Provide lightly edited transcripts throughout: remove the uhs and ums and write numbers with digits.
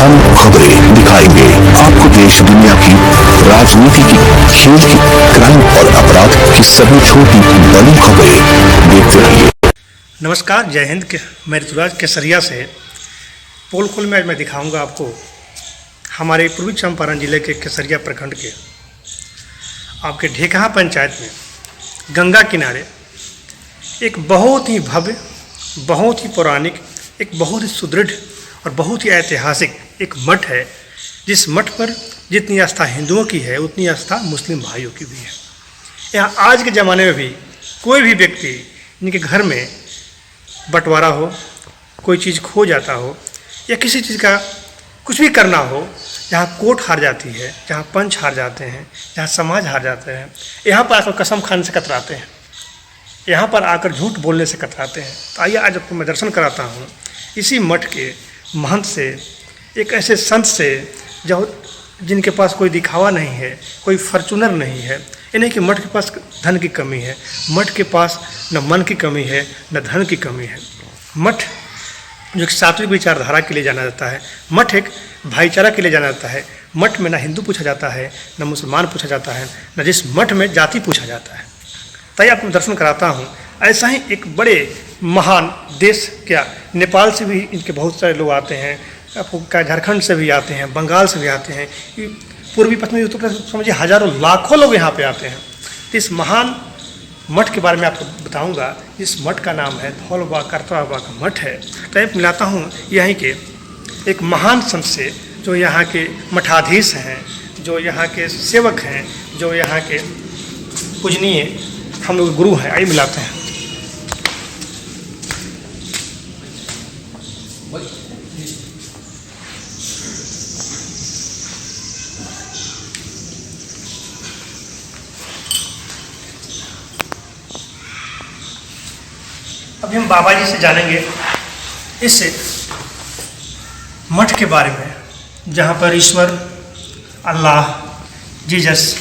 हम खबरें दिखाएंगे आपको देश दुनिया की, राजनीति की, खेल की, क्राइम और अपराध की सभी छोटी बड़ी खबरें देखते रहिए। नमस्कार, जय हिंद। मैं ऋतुराज केसरिया से पोलखोल में आज मैं दिखाऊंगा आपको हमारे पूर्वी चंपारण जिले के केसरिया प्रखंड के आपके ढेकहा पंचायत में गंगा किनारे एक बहुत ही भव्य, बहुत ही पौराणिक, एक बहुत ही सुदृढ़ और बहुत ही ऐतिहासिक एक मठ है, जिस मठ पर जितनी आस्था हिंदुओं की है उतनी आस्था मुस्लिम भाइयों की भी है। यहाँ आज के ज़माने में भी कोई भी व्यक्ति जिनके घर में बंटवारा हो, कोई चीज़ खो जाता हो या किसी चीज़ का कुछ भी करना हो, जहाँ कोर्ट हार जाती है, जहाँ पंच हार जाते हैं, जहाँ समाज हार जाते हैं, यहाँ पर आकर कसम खाने से कतराते हैं, यहाँ पर आकर झूठ बोलने से कतराते हैं। तो आइए आज आपको मैं दर्शन कराता हूँ इसी मठ के महंत से, एक ऐसे संत से जो जिनके पास कोई दिखावा नहीं है, कोई फॉर्चूनर नहीं है। इन्हें कि मठ के पास धन की कमी है, मठ के पास न मन की कमी है न धन की कमी है। मठ जो एक सात्विक विचारधारा के लिए जाना जाता है, मठ एक भाईचारा के लिए जाना जाता है। मठ में ना हिंदू पूछा जाता है, न मुसलमान पूछा जाता है, न जिस मठ में जाति पूछा जाता है। ताई आपको दर्शन कराता हूँ। ऐसा ही एक बड़े महान देश, क्या नेपाल से भी इनके बहुत सारे लोग आते हैं, आपको क्या झारखंड से भी आते हैं, बंगाल से भी आते हैं, पूर्वी पश्चिमी उत्तर प्रदेश समझिए हजारों लाखों लोग यहाँ पे आते हैं। तो इस महान मठ के बारे में आपको बताऊंगा। इस मठ का नाम है धौल बाबा करतरा बाबा का मठ है। तो मैं मिलाता हूँ यहीं के एक महान संत से, जो यहाँ के मठाधीश हैं, जो यहाँ के सेवक हैं, जो यहाँ के पूजनीय हम लोग गुरु हैं। आइए मिलाते हैं। अभी हम बाबा जी से जानेंगे इस मठ के बारे में, जहाँ पर ईश्वर, अल्लाह, जीसस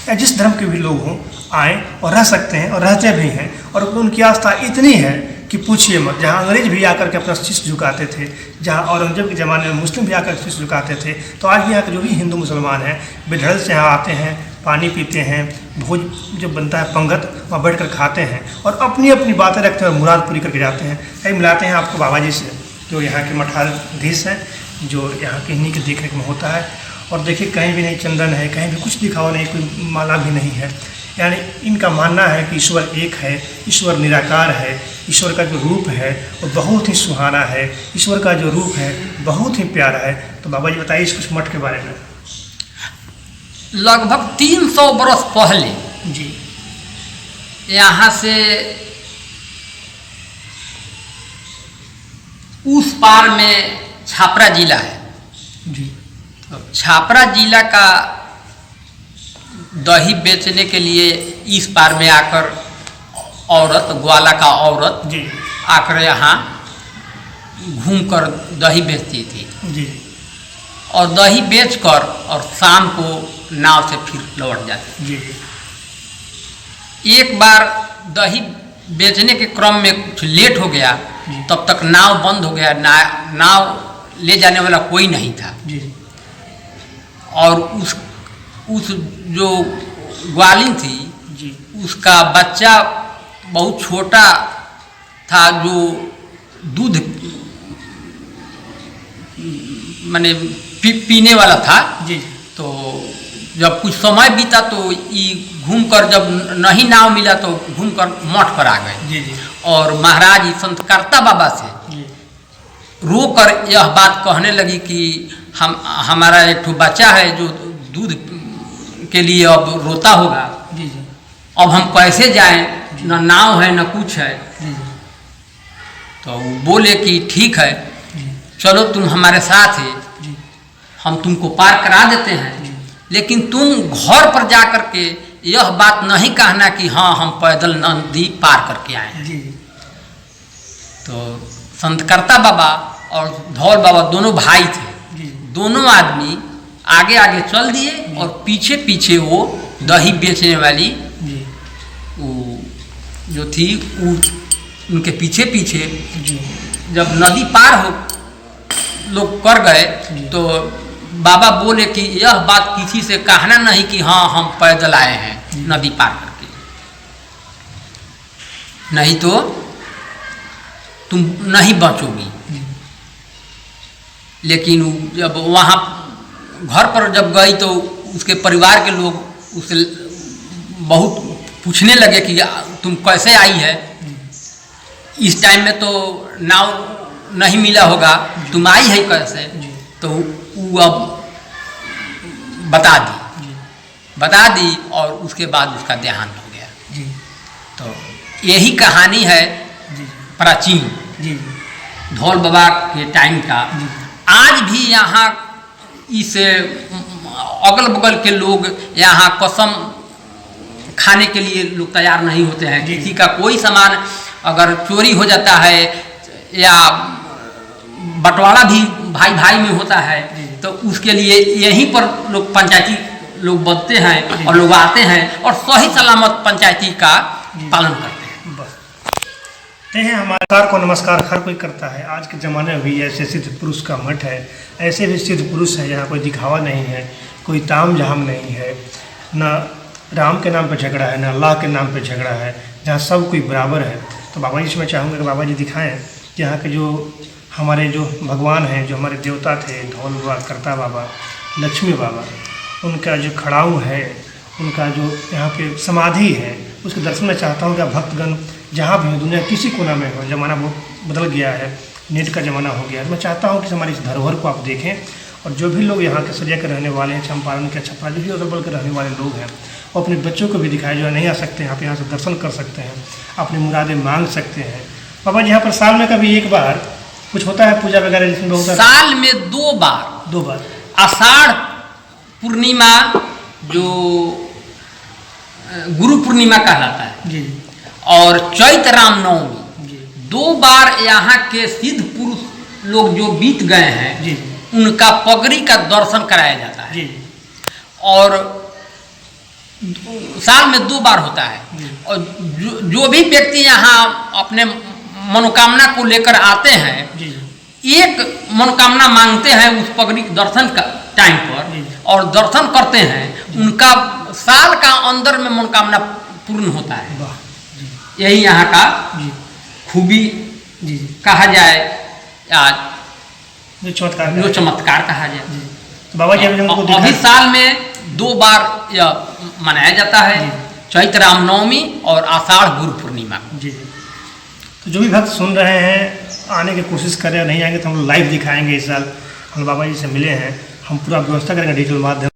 या जिस धर्म के भी लोग हों आए और रह सकते हैं और रहते भी हैं। और उनकी आस्था इतनी है कि पूछिए मत। जहाँ अंग्रेज भी आकर के अपना शीश झुकाते थे, जहाँ औरंगजेब के ज़माने में मुस्लिम भी आकर शीश झुकाते थे, तो आज भी यहाँ के जो भी हिंदू मुसलमान हैं बेधड़क से यहाँ आते हैं, पानी पीते हैं, भोज जो बनता है पंगत, वहाँ बैठ कर खाते हैं और अपनी अपनी बातें रखते हैं और मुराद पूरी करके जाते हैं। कहीं मिलाते हैं आपको बाबा जी से, जो यहाँ के मठाधीश हैं, जो यहाँ के इन्हीं के देखरेख में होता है। और देखिए कहीं भी नहीं चंदन है, कहीं भी कुछ दिखावा नहीं, कोई माला भी नहीं है। यानी इनका मानना है कि ईश्वर एक है, ईश्वर निराकार है, ईश्वर का जो रूप है वो बहुत ही सुहाना है, ईश्वर का जो रूप है बहुत ही प्यारा है। तो बाबा जी बताइए इस कुछ मठ के बारे में। लगभग 300 बरस पहले जी यहाँ से उस पार में छापरा जिला है जी। छापरा जिला का दही बेचने के लिए इस पार में आकर औरत, ग्वाला का औरत जी आकर यहाँ घूमकर दही बेचती थी जी। और दही बेचकर और शाम को नाव से फिर लौट जाती। जी एक बार दही बेचने के क्रम में कुछ लेट हो गया, तब तक नाव बंद हो गया, नाव ले जाने वाला कोई नहीं था। जी और उस जो ग्वालिन थी जी उसका बच्चा बहुत छोटा था, जो दूध माने पीने वाला था। जी। तो जब कुछ समय बीता तो ये घूमकर, जब नहीं नाव मिला तो घूमकर मठ पर आ गए। जी जी। और महाराज जी संत करता बाबा से जी रोकर यह बात कहने लगी कि हमारा एक ठो बच्चा है जो दूध के लिए अब रोता होगा। जी जी। अब हम कैसे जाएं, न नाव है न कुछ है। जी तो बोले कि ठीक है, चलो तुम हमारे साथ है, जी हम तुमको पार करा देते हैं, लेकिन तुम घर पर जा कर के यह बात नहीं कहना कि हाँ हम पैदल नदी पार करके आए। जी। तो संत करता बाबा और धौल बाबा दोनों भाई थे। जी। दोनों आदमी आगे आगे चल दिए और पीछे पीछे वो दही बेचने वाली जी वो जो थी उनके पीछे पीछे जी। जब नदी पार हो लोग कर गए तो बाबा बोले कि यह बात किसी से कहना नहीं कि हाँ हम पैदल आए हैं नदी पार करके, नहीं तो तुम नहीं बचोगी। लेकिन जब वहाँ घर पर जब गई तो उसके परिवार के लोग उससे बहुत पूछने लगे कि तुम कैसे आई है, इस टाइम में तो नाव नहीं मिला होगा, तुम आई है कैसे, तो वो अब बता दी और उसके बाद उसका देहांत हो गया। तो यही कहानी है प्राचीन धौल बाबा के टाइम का। आज भी यहाँ इस अगल बगल के लोग यहाँ कसम खाने के लिए लोग तैयार नहीं होते हैं। किसी का कोई सामान अगर चोरी हो जाता है या बंटवारा भी भाई भाई में होता है तो उसके लिए यहीं पर लोग पंचायती लोग बनते हैं और लोग आते हैं और सही सलामत पंचायती का पालन करते हैं। बस ये है हमारे सरकार को नमस्कार हर कोई करता है। आज के ज़माने में भी ऐसे सिद्ध पुरुष का मठ है, ऐसे भी सिद्ध पुरुष है यहाँ कोई दिखावा नहीं है, कोई ताम झाम नहीं है, न राम के नाम पे झगड़ा है, न अल्लाह के नाम पे झगड़ा है, जहाँ सब कोई बराबर है। तो बाबा जी से मैं चाहूँगा कि बाबा जी दिखाएं कि यहाँ के जो हमारे जो भगवान हैं, जो हमारे देवता थे, धौल बाबा, करता बाबा, लक्ष्मी बाबा, उनका जो खड़ाऊ है, उनका जो यहाँ पे समाधि है, उसके दर्शन में चाहता हूँ कि भक्तगण जहाँ भी हो, दुनिया किसी कोना में हो, ज़माना बहुत बदल गया है, नेट का ज़माना हो गया है, मैं चाहता हूँ कि हमारी इस धरोहर को आप देखें। और जो भी लोग यहाँ के सरिया के रहने वाले हैं, चंपारण के, छपरा, जो भी अगल बगल के रहने वाले लोग हैं, वो अपने बच्चों को भी दिखाए जो नहीं आ सकते हैं, आप यहाँ से दर्शन कर सकते हैं, अपनी मुरादें मांग सकते हैं। बाबा जी यहाँ पर साल में कभी एक बार कुछ होता है पूजा वगैरह, जिसमें बहुत साल में दो बार आषाढ़ पूर्णिमा जो गुरु पूर्णिमा कहलाता है जी, और चैत रामनवमी, दो बार यहाँ के सिद्ध पुरुष लोग जो बीत गए हैं जी, उनका पगड़ी का दर्शन कराया जाता है जी, और साल में दो बार होता है। और जो भी व्यक्ति यहाँ अपने मनोकामना को लेकर आते हैं, एक मनोकामना मांगते हैं उस पगड़ी दर्शन का टाइम पर और दर्शन करते हैं, उनका साल का अंदर में मनोकामना पूर्ण होता है। यही यहाँ का खूबी कहा जाए या जो चमत्कार कहा जाए। तो बाबा जी अभी साल में दो बार यह मनाया जाता है, चैत रामनवमी और आषाढ़ गुरु पूर्णिमा। जी, तो जो भी भक्त सुन रहे हैं आने की कोशिश कर रहे हैं, नहीं आएंगे तो हम लोग लाइव दिखाएंगे। इस साल हम बाबा जी से मिले हैं, हम पूरा व्यवस्था करेंगे डिजिटल माध्यम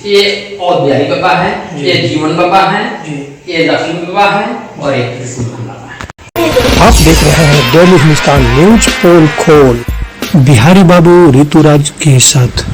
ये और बिहारी बाबा है, ये जीवन बाबा है, ये लक्ष्मी बाबा है और एक त्रिशूल बाबा है। आप देख रहे हैं डेली हिंदुस्तान न्यूज पोल खोल बिहारी बाबू ऋतुराज के साथ।